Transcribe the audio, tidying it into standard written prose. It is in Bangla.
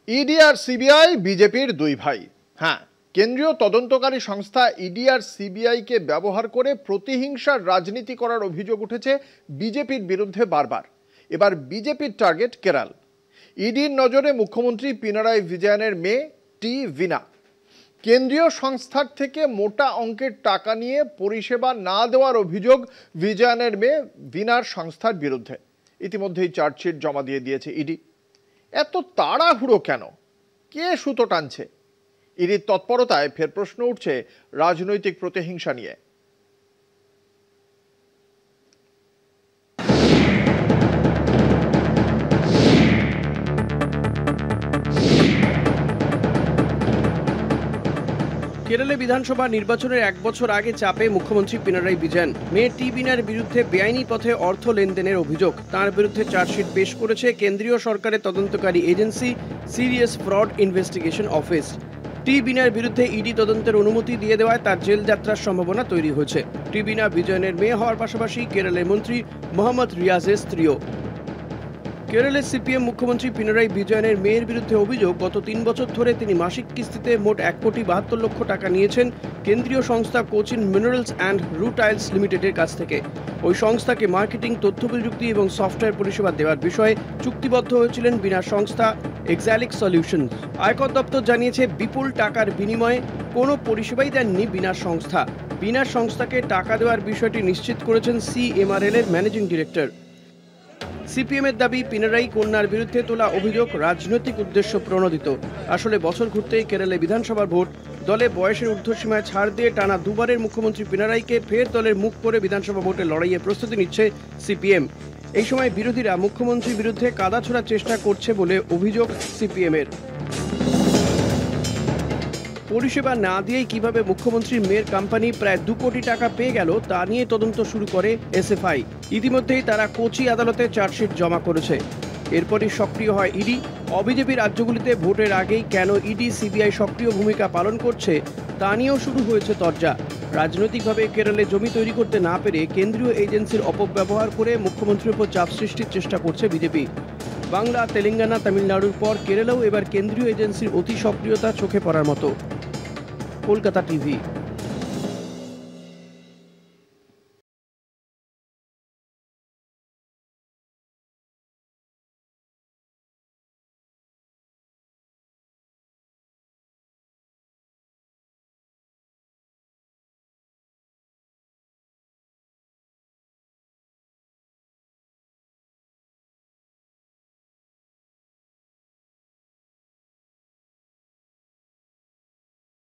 ইডি আর সিবিআই বিজেপির দুই ভাই। হ্যাঁ, কেন্দ্রীয় তদন্তকারী সংস্থা ইডি আর সিবিআইকে ব্যবহার করে প্রতিহিংসার রাজনীতি করার অভিযোগ উঠেছে বিজেপির বিরুদ্ধে বারবার। এবার বিজেপির টার্গেট কেরল। ইডির নজরে মুখ্যমন্ত্রী পিনারাই বিজয়নের মেয়ে টি ভিনা। কেন্দ্রীয় সংস্থার থেকে মোটা অঙ্কের টাকা নিয়ে পরিষেবা না দেওয়ার অভিযোগ বিজয়নের মেয়ে ভিনার সংস্থার বিরুদ্ধে। ইতিমধ্যেই চার্জশিট জমা দিয়েছে ইডি। এত তাড়াহুড়ো কেন? কে সুতো টানছে? ইডির তৎপরতায় ফের প্রশ্ন উঠছে রাজনৈতিক প্রতিহিংসা নিয়ে। কেরলে বিধানসভা নির্বাচনের এক বছর আগে চাপে মুখ্যমন্ত্রী পিনারাই বিজয়ন। মেয়ে টি ভিনার বিরুদ্ধে বেআইনি পথে অর্থ লেনদেনের অভিযোগ। তার বিরুদ্ধে চার্জশিট পেশ করেছে কেন্দ্রীয় সরকারের তদন্তকারী agency serious fraud investigation office. টি ভিনার বিরুদ্ধে ইডি তদন্তের অনুমতি দিয়ে দেওয়ায় তার জেল যাত্রার সম্ভাবনা তৈরি হয়েছে। টি ভিনা বিজয়নের মেয়ে হওয়ার পাশাপাশি কেরলের মন্ত্রী মোহাম্মদ রিয়াজের স্ত্রীও। কেরলের সিপিএম মুখ্যমন্ত্রী পিনারাই বিজয়নের মেয়ের বিরুদ্ধে অভিযোগ, গত 3 বছর ধরে তিনি মাসিক কিস্তিতে মোট 1,72,00,000 টাকা নিয়েছেন কেন্দ্রীয় সংস্থা কোচিন মিনারেলস অ্যান্ড রুটাইলস লিমিটেডের কাছ থেকে। ওই সংস্থাকে মার্কেটিং, তথ্য প্রযুক্তি এবং সফটওয়্যার পরিষেবা দেওয়ার বিষয়ে চুক্তিবদ্ধ হয়েছিলেন বিনার সংস্থা এক্সালিক সলিউশনস। আয়কর দপ্তর জানিয়েছে, বিপুল টাকার বিনিময়ে কোনো পরিষেবাই দেননি বিনার সংস্থা। বিনার সংস্থাকে টাকা দেওয়ার বিষয়টি নিশ্চিত করেছেন সিএমআরএল এর ম্যানেজিং ডিরেক্টর। সিপিএম এর দাবি, পিনারাই কন্যার বিরুদ্ধে তোলা অভিযোগ রাজনৈতিক উদ্দেশ্য প্রণোদিত। আসলে বছর ঘুরতেই কেরলে বিধানসভার ভোট, দলে বয়সের ঊর্ধ্বসীমায় ছাড় দিয়ে টানা দুবারের মুখ্যমন্ত্রী পিনারাইকে ফের দলের মুখ করে বিধানসভা ভোটে লড়াইয়ের প্রস্তুতি নিচ্ছে সিপিএম। এই সময় বিরোধীরা মুখ্যমন্ত্রীর বিরুদ্ধে কাদা ছোড়ার চেষ্টা করছে বলে অভিযোগ সিপিএম এর। পরিষেবা না দিয়েই কিভাবে মুখ্যমন্ত্রীর মেয়ের কোম্পানি প্রায় 2 কোটি টাকা পেয়ে গেল তা নিয়ে তদন্ত শুরু করে এসএফআই। ইতিমধ্যেই তারা কোচি আদালতে চার্জশিট জমা করেছে। এরপরই সক্রিয় হয় ইডি। অবিজেপি রাজ্যগুলিতে ভোটের আগেই কেন ইডি সিবিআই সক্রিয় ভূমিকা পালন করছে তা নিয়েও শুরু হয়েছে তরজা। রাজনৈতিকভাবে কেরলে জমি তৈরি করতে না পেরে কেন্দ্রীয় এজেন্সির অপব্যবহার করে মুখ্যমন্ত্রীর উপর চাপ সৃষ্টির চেষ্টা করছে বিজেপি। বাংলা, তেলেঙ্গানা, তামিলনাড়ুর পর কেরলেও এবার কেন্দ্রীয় এজেন্সির অতি সক্রিয়তা চোখে পড়ার মতো। কলকাতা টিভি।